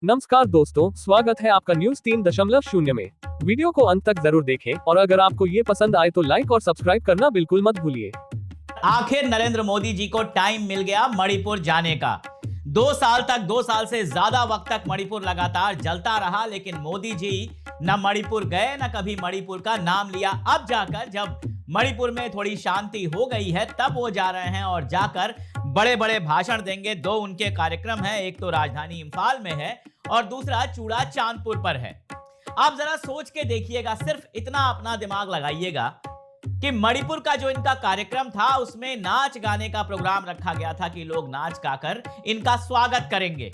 नमस्कार दोस्तों, स्वागत है आपका न्यूज 3.0 में। वीडियो को अंत तक जरूर देखें और अगर आपको ये पसंद आए तो लाइक और सब्सक्राइब करना बिल्कुल मत भूलिए। आखिर नरेंद्र मोदी जी को टाइम मिल गया मणिपुर जाने का। 2 साल से ज्यादा वक्त तक मणिपुर लगातार जलता रहा, लेकिन मोदी जी न मणिपुर गए न कभी मणिपुर का नाम लिया। अब जाकर जब मणिपुर में थोड़ी शांति हो गई है तब वो जा रहे हैं और जाकर बड़े बड़े भाषण देंगे। 2 उनके कार्यक्रम हैं, एक तो राजधानी इंफाल में है और दूसरा चूड़ा चांदपुर पर है। आप जरा सोच के देखिएगा, सिर्फ इतना अपना दिमाग लगाइएगा कि मणिपुर का जो इनका कार्यक्रम था उसमें नाच गाने का प्रोग्राम रखा गया था कि लोग नाच गाकर इनका स्वागत करेंगे।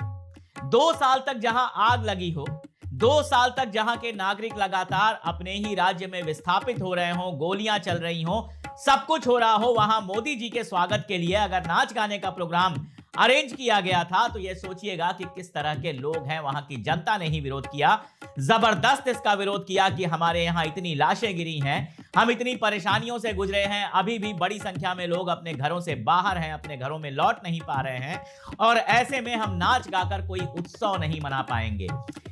2 साल तक जहां आग लगी हो, 2 साल तक जहां के नागरिक लगातार अपने ही राज्य में विस्थापित हो रहे हो, गोलियां चल रही हो, सब कुछ हो रहा हो, वहां मोदी जी के स्वागत के लिए अगर नाच गाने का प्रोग्राम अरेंज किया गया था तो यह सोचिएगा कि किस तरह के लोग हैं। वहां की जनता ने ही विरोध किया, जबरदस्त इसका विरोध किया कि हमारे यहां इतनी लाशें गिरी हैं, हम इतनी परेशानियों से गुजरे हैं, अभी भी बड़ी संख्या में लोग अपने घरों से बाहर हैं, अपने घरों में लौट नहीं पा रहे हैं और ऐसे में हम नाच गाकर कोई उत्सव नहीं मना पाएंगे।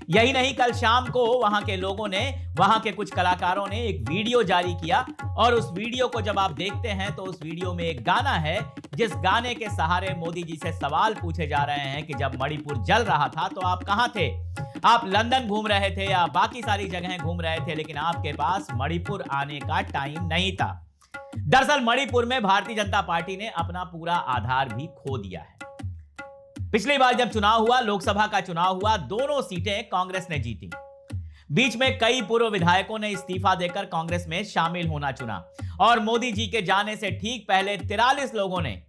यही नहीं, कल शाम को वहां के लोगों ने, वहां के कुछ कलाकारों ने एक वीडियो जारी किया और उस वीडियो को जब आप देखते हैं तो उस वीडियो में एक गाना है जिस गाने के सहारे मोदी जी से सवाल पूछे जा रहे हैं कि जब मणिपुर जल रहा था तो आप कहां थे? आप लंदन घूम रहे थे या बाकी सारी जगहें घूम रहे थे, लेकिन आपके पास मणिपुर आने का टाइम नहीं था। दरअसल मणिपुर में भारतीय जनता पार्टी ने अपना पूरा आधार भी खो दिया है। पिछली बार जब चुनाव हुआ, लोकसभा का चुनाव हुआ, दोनों सीटें कांग्रेस ने जीती। बीच में कई पूर्व विधायकों ने इस्तीफा देकर कांग्रेस में शामिल होना चुना और मोदी जी के जाने से ठीक पहले 43 लोगों ने,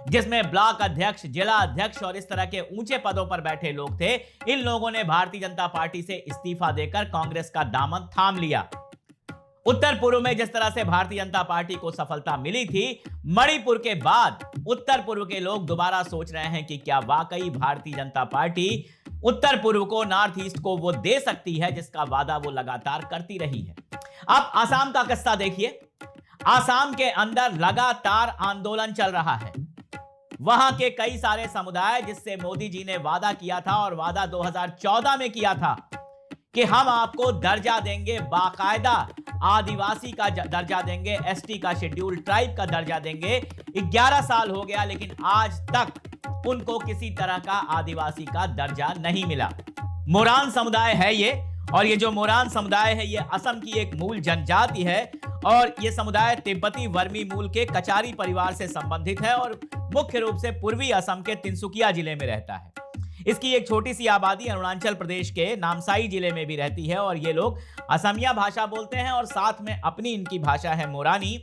जिसमें ब्लॉक अध्यक्ष, जिला अध्यक्ष और इस तरह के ऊंचे पदों पर बैठे लोग थे, इन लोगों ने भारतीय जनता पार्टी से इस्तीफा देकर कांग्रेस का दामन थाम लिया। उत्तर पूर्व में जिस तरह से भारतीय जनता पार्टी को सफलता मिली थी, मणिपुर के बाद उत्तर पूर्व के लोग दोबारा सोच रहे हैं कि क्या वाकई भारतीय जनता पार्टी उत्तर पूर्व को, नॉर्थ ईस्ट को वो दे सकती है जिसका वादा वो लगातार करती रही है। अब आसाम का किस्सा देखिए। आसाम के अंदर लगातार आंदोलन चल रहा है। वहां के कई सारे समुदाय, जिससे मोदी जी ने वादा किया था और वादा 2014 में किया था कि हम आपको दर्जा देंगे, बाकायदा आदिवासी का दर्जा देंगे, एसटी का, शेड्यूल ट्राइब का दर्जा देंगे। 11 साल हो गया लेकिन आज तक उनको किसी तरह का आदिवासी का दर्जा नहीं मिला। मोरान समुदाय है ये, और ये जो मोरान समुदाय है ये असम की एक मूल जनजाति है और ये समुदाय तिब्बती वर्मी मूल के कचारी परिवार से संबंधित है और मुख्य रूप से पूर्वी असम के तिनसुकिया जिले में रहता है। इसकी एक छोटी सी आबादी अरुणाचल प्रदेश के नामसाई जिले में भी रहती है और ये लोग असमिया भाषा बोलते हैं और साथ में अपनी इनकी भाषा है मोरानी।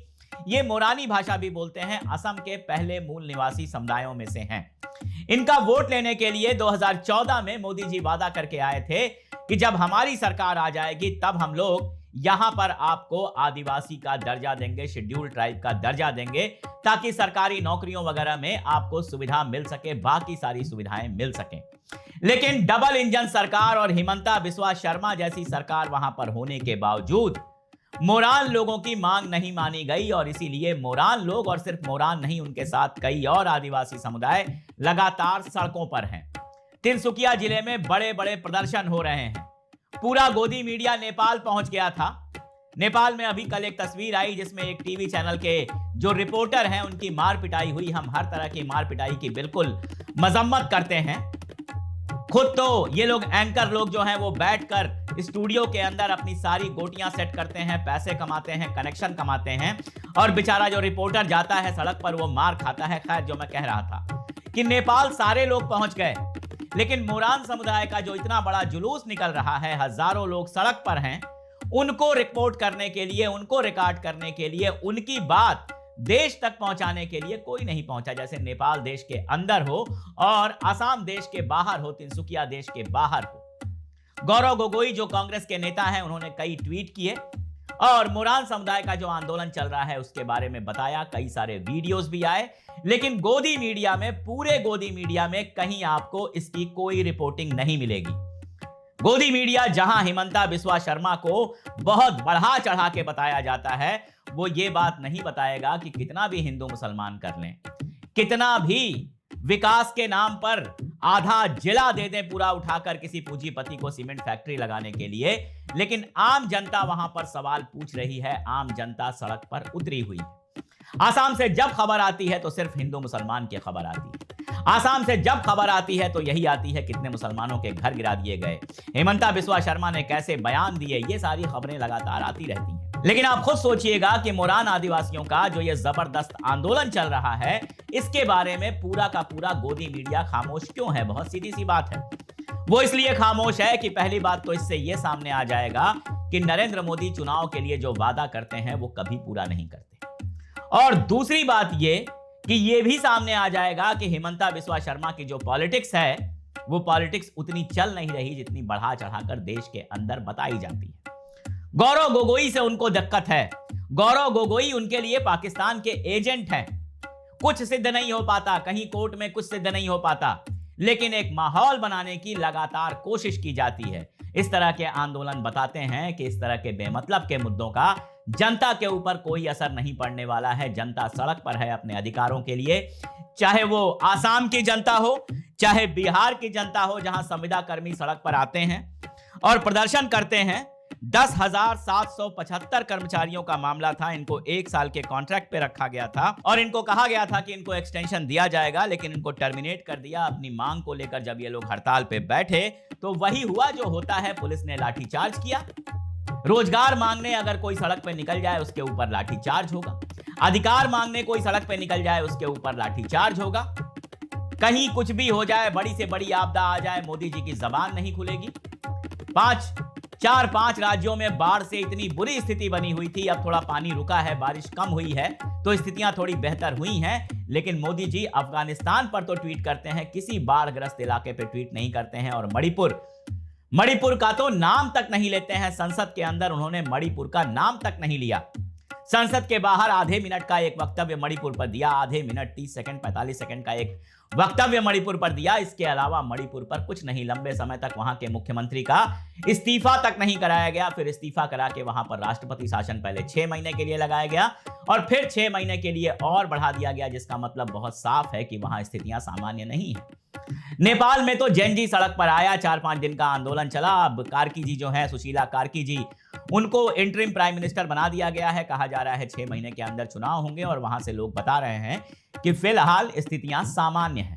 ये मोरानी भाषा भी बोलते हैं, असम के पहले मूल निवासी समुदायों में से हैं। इनका वोट लेने के लिए 2014 में मोदी जी वादा करके आए थे कि जब हमारी सरकार आ जाएगी तब हम लोग यहां पर आपको आदिवासी का दर्जा देंगे, शेड्यूल ट्राइब का दर्जा देंगे, ताकि सरकारी नौकरियों वगैरह में आपको सुविधा मिल सके, बाकी सारी सुविधाएं मिल सकें। लेकिन डबल इंजन सरकार और हिमंता बिस्वा शर्मा जैसी सरकार वहां पर होने के बावजूद मोरान लोगों की मांग नहीं मानी गई और इसीलिए मोरान लोग, और सिर्फ मोरान नहीं, उनके साथ कई और आदिवासी समुदाय लगातार सड़कों पर हैं। तिनसुकिया जिले में बड़े बड़े प्रदर्शन हो रहे हैं। पूरा गोदी मीडिया नेपाल पहुंच गया था। नेपाल में अभी कल एक तस्वीर आई जिसमें एक टीवी चैनल के जो रिपोर्टर हैं उनकी मार पिटाई हुई। हम हर तरह की मार पिटाई की बिल्कुल मजम्मत करते हैं। खुद तो ये लोग, एंकर लोग जो हैं, वो बैठकर स्टूडियो के अंदर अपनी सारी गोटियां सेट करते हैं, पैसे कमाते हैं, कनेक्शन कमाते हैं और बेचारा जो रिपोर्टर जाता है सड़क पर वो मार खाता है। खैर, जो मैं कह रहा था कि नेपाल सारे लोग पहुंच गए, लेकिन मोरान समुदाय का जो इतना बड़ा जुलूस निकल रहा है, हजारों लोग सड़क पर हैं, उनको रिपोर्ट करने के लिए, उनको रिकॉर्ड करने के लिए, उनकी बात देश तक पहुंचाने के लिए कोई नहीं पहुंचा। जैसे नेपाल देश के अंदर हो और आसाम देश के बाहर हो, तिनसुकिया देश के बाहर हो। गौरव गोगोई जो कांग्रेस के नेता हैं, उन्होंने कई ट्वीट किए और मोरान समुदाय का जो आंदोलन चल रहा है उसके बारे में बताया। कई सारे वीडियोस भी आए, लेकिन गोदी मीडिया में, पूरे गोदी मीडिया में कहीं आपको इसकी कोई रिपोर्टिंग नहीं मिलेगी। गोदी मीडिया जहां हिमंता बिस्वा शर्मा को बहुत बढ़ा चढ़ा के बताया जाता है, वो ये बात नहीं बताएगा कि कितना भी हिंदू मुसलमान कर लें, कितना भी विकास के नाम पर आधा जिला दे दें पूरा उठाकर किसी पूंजीपति को सीमेंट फैक्ट्री लगाने के लिए, लेकिन आम जनता वहां पर सवाल पूछ रही है, आम जनता सड़क पर उतरी हुई है। आसाम से जब खबर आती है तो सिर्फ हिंदू मुसलमान की खबर आती है। आसाम से जब खबर आती है तो यही आती है कितने मुसलमानों के घर गिरा दिए गए, हेमंता बिस्वा शर्मा ने कैसे बयान दिए, ये सारी खबरें लगातार आती रहती हैं। लेकिन आप खुद सोचिएगा कि मोरान आदिवासियों का जो ये जबरदस्त आंदोलन चल रहा है, इसके बारे में पूरा का पूरा गोदी मीडिया खामोश क्यों है? बहुत सीधी सी बात है, वो इसलिए खामोश है कि पहली बात तो इससे यह सामने आ जाएगा कि नरेंद्र मोदी चुनाव के लिए जो वादा करते हैं वो कभी पूरा नहीं करते, और दूसरी बात ये कि ये भी सामने आ जाएगा कि हेमंता बिस्वा शर्मा की जो पॉलिटिक्स है वो पॉलिटिक्स उतनी चल नहीं रही जितनी बढ़ा चढ़ाकर देश के अंदर बताई जाती है। गौरव गोगोई से उनको दिक्कत है। गौरव गोगोई उनके लिए पाकिस्तान के एजेंट हैं। कुछ सिद्ध नहीं हो पाता, कहीं कोर्ट में कुछ सिद्ध नहीं हो पाता, लेकिन एक माहौल बनाने की लगातार कोशिश की जाती है। इस तरह के आंदोलन बताते हैं कि इस तरह के बेमतलब के मुद्दों का जनता के ऊपर कोई असर नहीं पड़ने वाला है। जनता सड़क पर है अपने अधिकारों के लिए, चाहे वो आसाम की जनता हो, चाहे बिहार की जनता हो, जहां संविदा कर्मी सड़क पर आते हैं और प्रदर्शन करते हैं। 10,775 कर्मचारियों का मामला था। इनको 1 साल के कॉन्ट्रैक्ट पे रखा गया था और इनको कहा गया था कि इनको एक्सटेंशन दिया जाएगा, लेकिन इनको टर्मिनेट कर दिया। अपनी मांग को लेकर जब ये लोग हड़ताल पे बैठे तो वही हुआ जो होता है, पुलिस ने लाठीचार्ज किया। रोजगार मांगने अगर कोई सड़क पे निकल जाए उसके ऊपर लाठीचार्ज होगा, अधिकार मांगने कोई सड़क पे निकल जाए उसके ऊपर लाठीचार्ज होगा। कहीं कुछ भी हो जाए, बड़ी से बड़ी आपदा आ जाए, मोदी जी की जबान नहीं खुलेगी। 4-5 राज्यों में बाढ़ से इतनी बुरी स्थिति बनी हुई थी, अब थोड़ा पानी रुका है, बारिश कम हुई है तो स्थितियां थोड़ी बेहतर हुई हैं, लेकिन मोदी जी अफगानिस्तान पर तो ट्वीट करते हैं, किसी बाढ़ग्रस्त इलाके पे ट्वीट नहीं करते हैं। और मणिपुर का तो नाम तक नहीं लेते हैं। संसद के अंदर उन्होंने मणिपुर का नाम तक नहीं लिया। संसद के बाहर आधे मिनट का एक वक्तव्य मणिपुर पर दिया, आधे मिनट 30 सेकंड 45 सेकंड का एक वक्तव्य मणिपुर पर दिया। इसके अलावा मणिपुर पर कुछ नहीं। लंबे समय तक वहां के मुख्यमंत्री का इस्तीफा तक नहीं कराया गया। फिर इस्तीफा करा के वहां पर राष्ट्रपति शासन पहले 6 महीने के लिए लगाया गया और फिर 6 महीने के लिए और बढ़ा दिया गया, जिसका मतलब बहुत साफ है कि वहां स्थितियां सामान्य नहीं है। नेपाल में तो जैन सड़क पर आया, 4-5 दिन का आंदोलन चला। अब कार्की जी जो है, सुशीला कार्की जी, उनको इंटरिम प्राइम मिनिस्टर बना दिया गया है। कहा जा रहा है 6 महीने के अंदर चुनाव होंगे और वहां से लोग बता रहे हैं कि फिलहाल स्थितियां सामान्य हैं।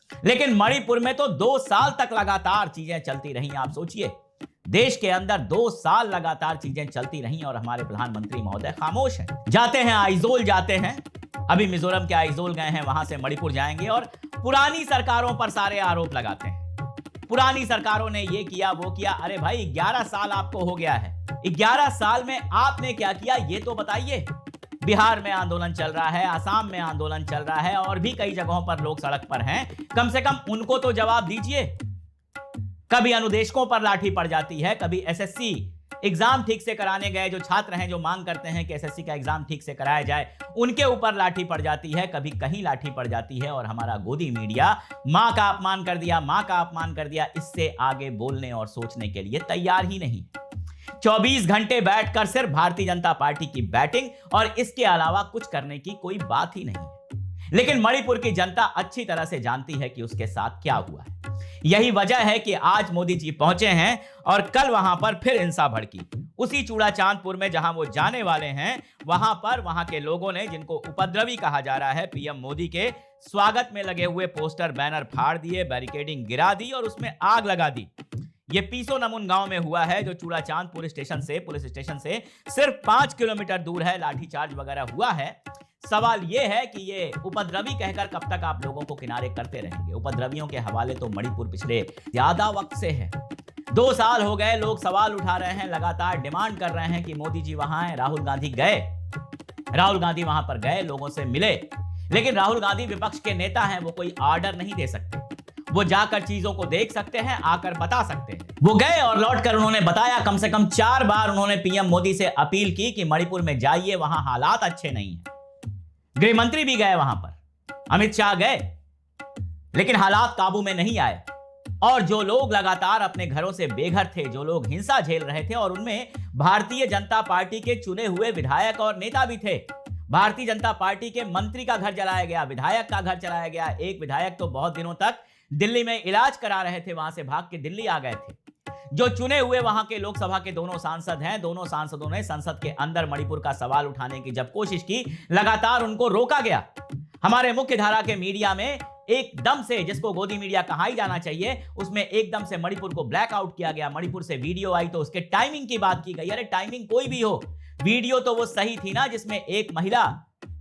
लेकिन मणिपुर में तो 2 साल तक लगातार चीजें चलती रही। आप सोचिए, देश के अंदर 2 साल लगातार चीजें चलती रही और हमारे प्रधानमंत्री महोदय खामोश हैं। जाते हैं आइजोल, जाते हैं, अभी मिजोरम के आइजोल गए हैं, वहां से मणिपुर जाएंगे और पुरानी सरकारों पर सारे आरोप लगाते हैं। पुरानी सरकारों ने ये किया, वो किया। अरे भाई, 11 साल आपको हो गया है, 11 साल में आपने क्या किया ये तो बताइए। बिहार में आंदोलन चल रहा है, आसाम में आंदोलन चल रहा है और भी कई जगहों पर लोग सड़क पर हैं। कम से कम उनको तो जवाब दीजिए। कभी अनुदेशकों पर लाठी पड़ जाती है, कभी एसएससी एग्जाम ठीक से कराने गए जो छात्र हैं, जो मांग करते हैं कि एसएससी का एग्जाम ठीक से कराया जाए, उनके ऊपर लाठी पड़ जाती है, कभी कहीं लाठी पड़ जाती है। और हमारा गोदी मीडिया मां का अपमान कर दिया, मां का अपमान कर दिया, इससे आगे बोलने और सोचने के लिए तैयार ही नहीं। 24 घंटे बैठकर सिर्फ भारतीय जनता पार्टी की बैटिंग और इसके अलावा कुछ करने की कोई बात ही नहीं है। लेकिन मणिपुर की जनता अच्छी तरह से जानती है कि उसके साथ क्या हुआ है। यही वजह है कि आज मोदी जी पहुंचे हैं और कल वहां पर फिर हिंसा भड़की। उसी चूड़ाचांदपुर में जहां वो जाने वाले हैं, वहां पर वहां के लोगों ने, जिनको उपद्रवी कहा जा रहा है, पीएम मोदी के स्वागत में लगे हुए पोस्टर बैनर फाड़ दिए, बैरिकेडिंग गिरा दी और उसमें आग लगा दी। ये पीसो नमून गांव में हुआ है, जो चूड़ाचांद पुलिस स्टेशन से सिर्फ 5 किलोमीटर दूर है। लाठीचार्ज वगैरह हुआ है। सवाल यह है कि ये उपद्रवी कहकर कब तक आप लोगों को किनारे करते रहेंगे? उपद्रवियों के हवाले तो मणिपुर पिछले ज्यादा वक्त से है। 2 साल हो गए, लोग सवाल उठा रहे हैं, लगातार डिमांड कर रहे हैं कि मोदी जी वहां हैं। राहुल गांधी गए, राहुल गांधी वहां पर गए, लोगों से मिले, लेकिन राहुल गांधी विपक्ष के नेता हैं, वो कोई ऑर्डर नहीं दे सकते। वो जाकर चीजों को देख सकते हैं, आकर बता सकते हैं। वो गए और लौटकर उन्होंने बताया। कम से कम 4 बार उन्होंने पीएम मोदी से अपील की कि मणिपुर में जाइए, वहां हालात अच्छे नहीं है। गृह मंत्री भी गए वहां पर, अमित शाह गए, लेकिन हालात काबू में नहीं आए। और जो लोग लगातार अपने घरों से बेघर थे, जो लोग हिंसा झेल रहे थे, और उनमें भारतीय जनता पार्टी के चुने हुए विधायक और नेता भी थे। भारतीय जनता पार्टी के मंत्री का घर जलाया गया, विधायक का घर जलाया गया। एक विधायक तो बहुत दिनों तक दिल्ली में इलाज करा रहे थे, वहां से भाग के दिल्ली आ गए थे। जो चुने हुए वहां के लोकसभा के दोनों सांसद हैं, दोनों सांसदों ने संसद के अंदर मणिपुर का सवाल उठाने की जब कोशिश की, लगातार उनको रोका गया। हमारे मुख्य धारा के मीडिया में एकदम से, जिसको गोदी मीडिया कहा ही जाना चाहिए, उसमें एकदम से मणिपुर को ब्लैकआउट किया गया। मणिपुर से वीडियो आई तो उसके टाइमिंग की बात की गई। अरे टाइमिंग कोई भी हो, वीडियो तो वो सही थी ना जिसमें एक महिला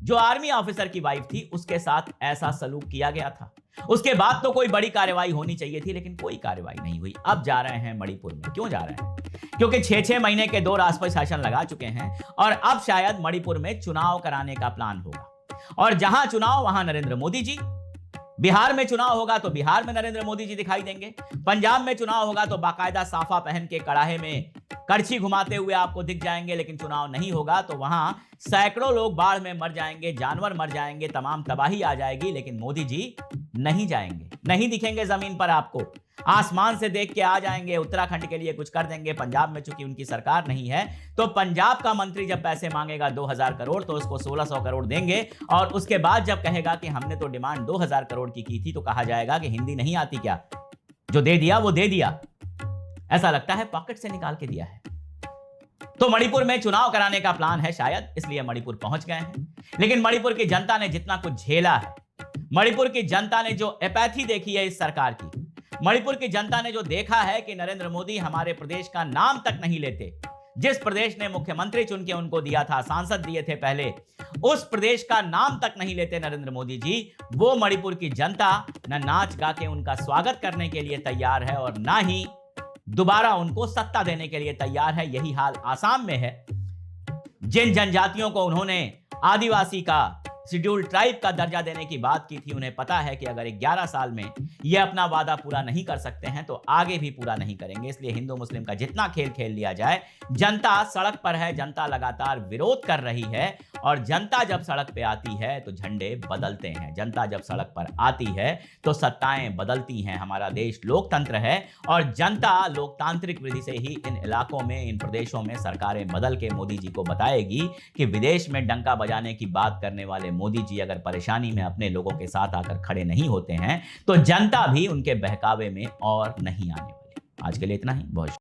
जो आर्मी ऑफिसर की वाइफ थी उसके साथ ऐसा सलूक किया गया था। उसके बाद तो कोई बड़ी कार्रवाई होनी चाहिए थी, लेकिन कोई कार्रवाई नहीं हुई। अब जा रहे हैं मणिपुर में। क्यों जा रहे हैं? क्योंकि 6-6 महीने के 2 राष्ट्रपति शासन लगा चुके हैं और अब शायद मणिपुर में चुनाव कराने का प्लान होगा। और जहां चुनाव वहां नरेंद्र मोदी जी। बिहार में चुनाव होगा तो बिहार में नरेंद्र मोदी जी दिखाई देंगे। पंजाब में चुनाव होगा तो बाकायदा साफा पहन के कड़ाहे में करछी घुमाते हुए आपको दिख जाएंगे। लेकिन चुनाव नहीं होगा तो वहां सैकड़ों लोग बाढ़ में मर जाएंगे, जानवर मर जाएंगे, तमाम तबाही आ जाएगी। लेकिन मोदी जी नहीं जाएंगे, नहीं दिखेंगे जमीन पर आपको। आसमान से देख के आ जाएंगे, उत्तराखंड के लिए कुछ कर देंगे। पंजाब में चूंकि उनकी सरकार नहीं है तो पंजाब का मंत्री जब पैसे मांगेगा 2000 करोड़ तो उसको 1600 करोड़ देंगे। और उसके बाद जब कहेगा कि हमने तो डिमांड 2000 करोड़ की थी तो कहा जाएगा कि हिंदी नहीं आती क्या, जो दे दिया वो दे दिया। ऐसा लगता है पॉकेट से निकाल के दिया है। तो मणिपुर में चुनाव कराने का प्लान है शायद, इसलिए मणिपुर पहुंच गए हैं। लेकिन मणिपुर की जनता ने जितना कुछ झेला है, मणिपुर की जनता ने जो एपैथी देखी है इस सरकार की, मणिपुर की जनता ने जो देखा है कि नरेंद्र मोदी हमारे प्रदेश का नाम तक नहीं लेते, जिस प्रदेश ने मुख्यमंत्री चुन के उनको दिया था, सांसद दिए थे पहले, उस प्रदेश का नाम तक नहीं लेते नरेंद्र मोदी जी, वो मणिपुर की जनता न नाच गा के उनका स्वागत करने के लिए तैयार है और ना ही दोबारा उनको सत्ता देने के लिए तैयार है। यही हाल आसाम में है। जिन जनजातियों को उन्होंने आदिवासी का, शेड्यूल्ड ट्राइब का दर्जा देने की बात की थी, उन्हें पता है कि अगर 11 साल में ये अपना वादा पूरा नहीं कर सकते हैं तो आगे भी पूरा नहीं करेंगे। इसलिए हिंदू मुस्लिम का जितना खेल खेल लिया जाए, जनता सड़क पर है, जनता लगातार विरोध कर रही है। और जनता जब सड़क पे आती है तो झंडे बदलते हैं। जनता जब सड़क पर आती है तो सत्ताएं बदलती हैं। हमारा देश लोकतंत्र है और जनता लोकतांत्रिक विधि से ही इन इलाकों में, इन प्रदेशों में सरकारें बदल के मोदी जी को बताएगी कि विदेश में डंका बजाने की बात करने वाले मोदी जी अगर परेशानी में अपने लोगों के साथ आकर खड़े नहीं होते हैं तो जनता भी उनके बहकावे में और नहीं आने वाली। आज के लिए इतना ही। बहुत